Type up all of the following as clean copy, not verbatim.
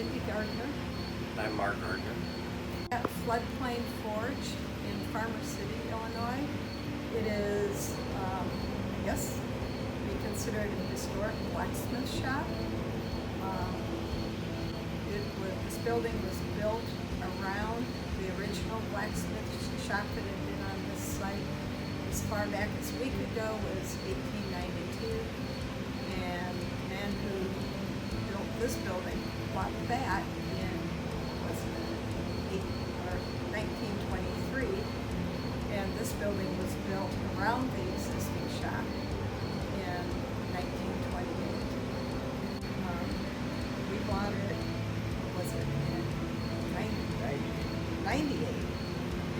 Mindy Gardner I'm Mark Gardner. at Floodplain Forge in Farmer City, Illinois. It is, I guess, be considered a historic blacksmith shop. This building was built around the original blacksmith shop that had been on this site as far back as we could go was 1892, and the man who built this building bought that in 1923, and this building was built around the existing shop in 1928. We bought it, was it in 98,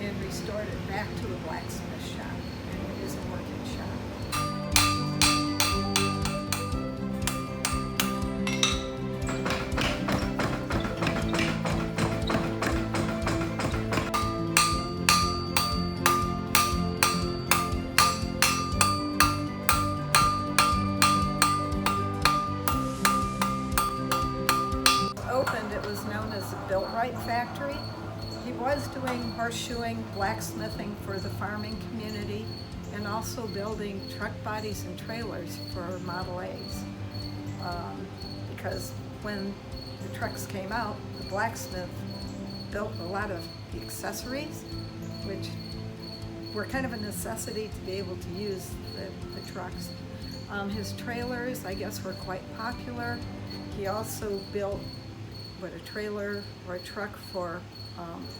and restored it back to a blacksmith shop, and it is a working shop. Opened, it was known as the Built-Right Factory. He was doing horseshoeing, blacksmithing for the farming community, and also building truck bodies and trailers for Model A's. Because when the trucks came out, the blacksmith built a lot of the accessories, which were kind of a necessity to be able to use the trucks. His trailers, I guess, were quite popular. He also built a trailer or a truck for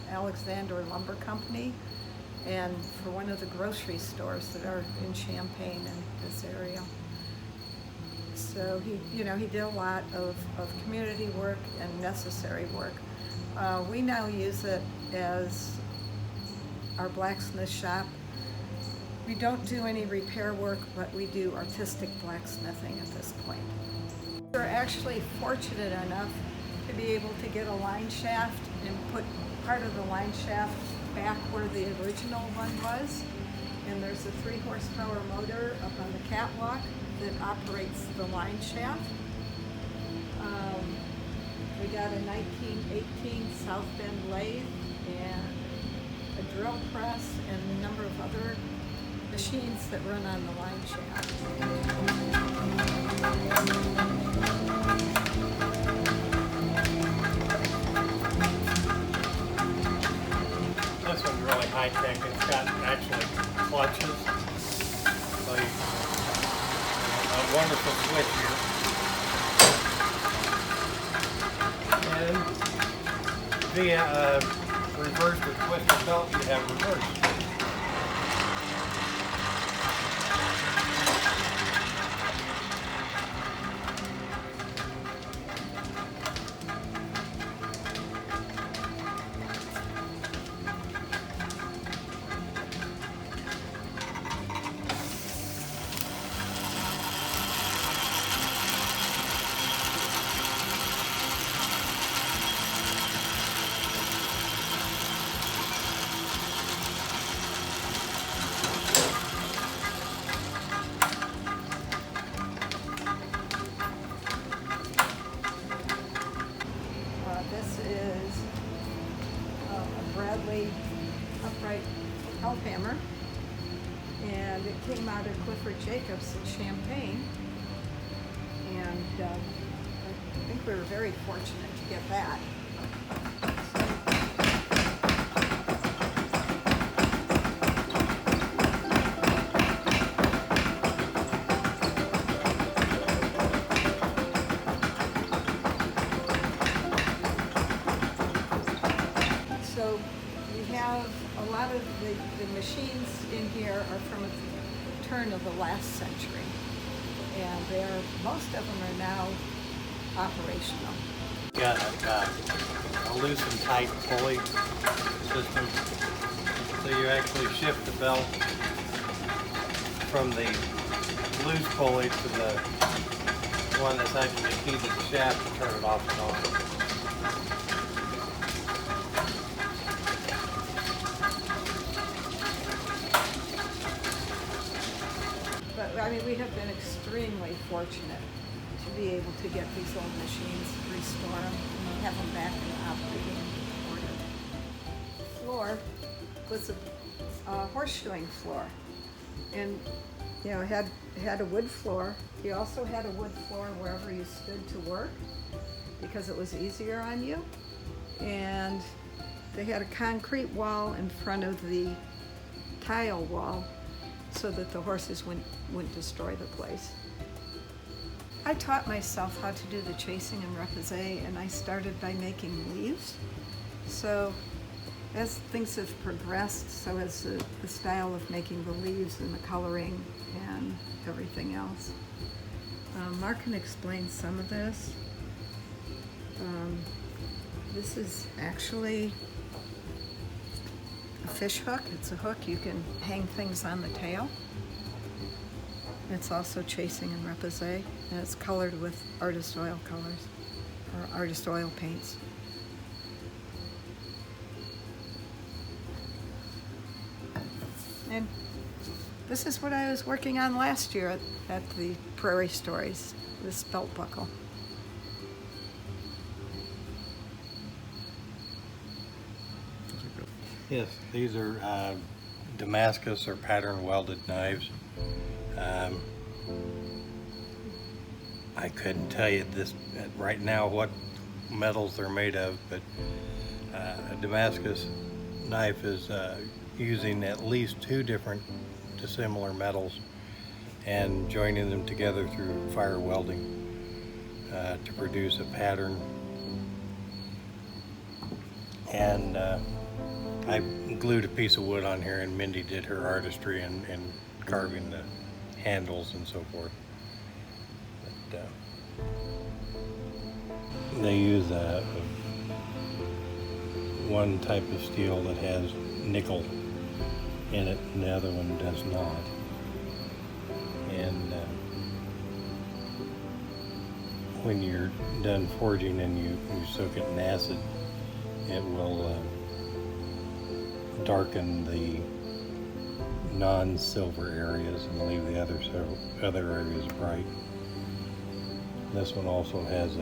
Alexander Lumber Company and for one of the grocery stores that are in Champaign and this area. So he did a lot of community work and necessary work. We now use it as our blacksmith shop. We don't do any repair work, but we do artistic blacksmithing at this point. We're actually fortunate enough to be able to get a line shaft and put part of the line shaft back where the original one was. And there's a 3-horsepower motor up on the catwalk that operates the line shaft. We got a 1918 South Bend lathe and a drill press and a number of other machines that run on the line shaft. This one's really high tech. It's got actually clutches. So a wonderful switch here. And via reverse or twisted belt, you have reverse. This is a Bradley upright help hammer, and it came out of Clifford Jacobs in Champaign, and I think we were very fortunate to get that. So we have a lot of the machines in here are from the turn of the last century, and most of them are now operational. Got a loose and tight pulley system. So you actually shift the belt from the loose pulley to the one that's actually key to the shaft to turn it off and on. But I mean, we have been extremely fortunate to be able to get these old machines, restore them, and have them back in operating order. Floor was a horseshoeing floor, and you know, it had a wood floor. You also had a wood floor wherever you stood to work because it was easier on you. And they had a concrete wall in front of the tile wall so that the horses wouldn't destroy the place. I taught myself how to do the chasing and repoussé, and I started by making leaves. So as things have progressed, so has the style of making the leaves and the coloring and everything else. Mark can explain some of this. This is actually a fish hook. It's a hook you can hang things on the tail. It's also chasing and repoussé, and it's colored with artist oil colors, or artist oil paints. And this is what I was working on last year at the Prairie Stories, this belt buckle. Yes, these are Damascus or pattern welded knives. I couldn't tell you this right now what metals they're made of, but a Damascus knife is using at least 2 different dissimilar metals and joining them together through fire welding to produce a pattern. And I glued a piece of wood on here, and Mindy did her artistry in carving the handles and so forth. But, they use one type of steel that has nickel in it, and the other one does not. And when you're done forging and you soak it in acid, it will darken the non-silver areas and leave the other areas bright. This one also has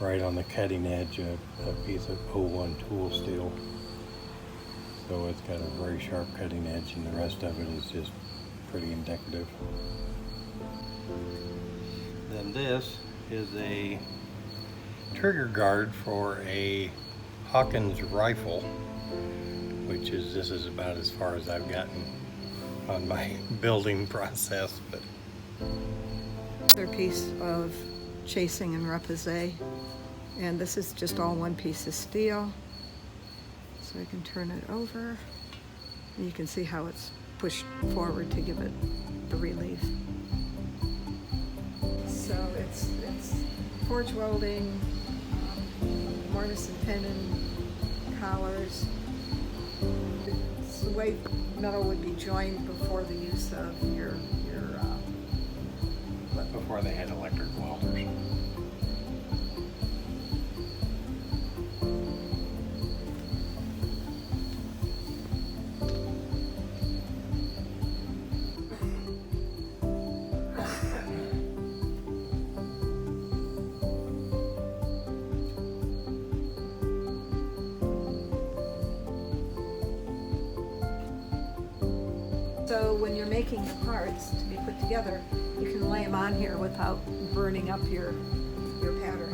right on the cutting edge a piece of 01 tool steel, so it's got a very sharp cutting edge, and the rest of it is just pretty and decorative. Then this is a trigger guard for a Hawkins rifle, which is, this is about as far as I've gotten on my building process. But another piece of chasing and repoussé, and this is just all one piece of steel. So I can turn it over, and you can see how it's pushed forward to give it the relief. So it's forge welding, mortise and tenon, collars. It's the way metal would be joined before the use of your before they had electric welders. So when you're making the parts to be put together, you can lay them on here without burning up your pattern.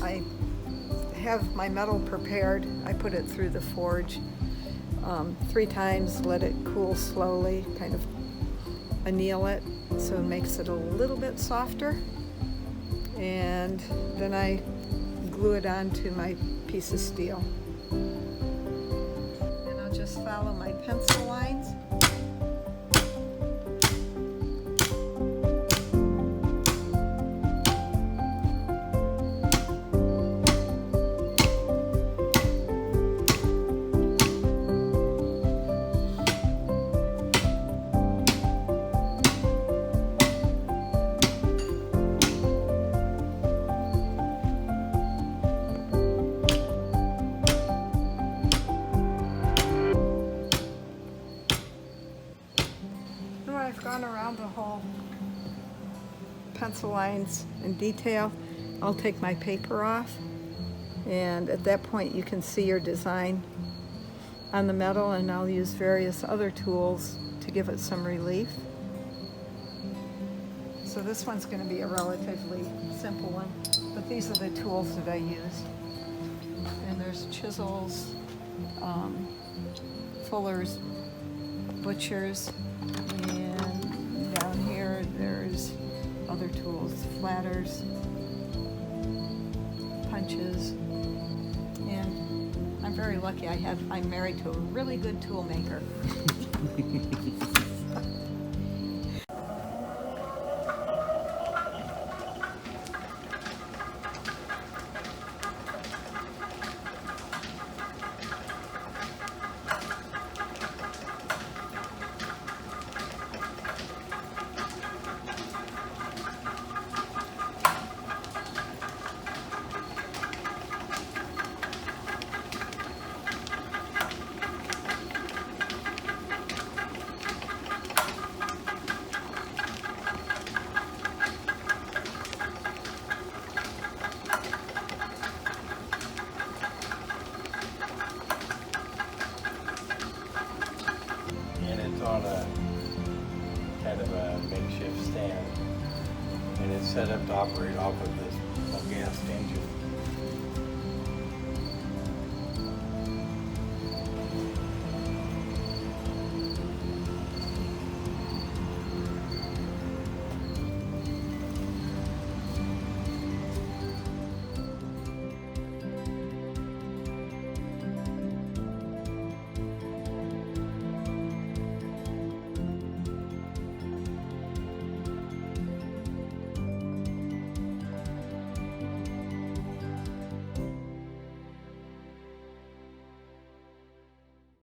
I have my metal prepared. I put it through the forge 3 times, let it cool slowly, kind of anneal it so it makes it a little bit softer. And then I glue it onto my piece of steel. And I'll just follow my pencil lines. pencil lines in detail, I'll take my paper off, and at that point you can see your design on the metal, and I'll use various other tools to give it some relief. So this one's going to be a relatively simple one, but these are the tools that I use. And there's chisels, fullers, butchers, and down here there's other tools, flatters, punches, and I'm very lucky I'm married to a really good tool maker. On a kind of a makeshift stand, and it's set up to operate off of this little gas engine.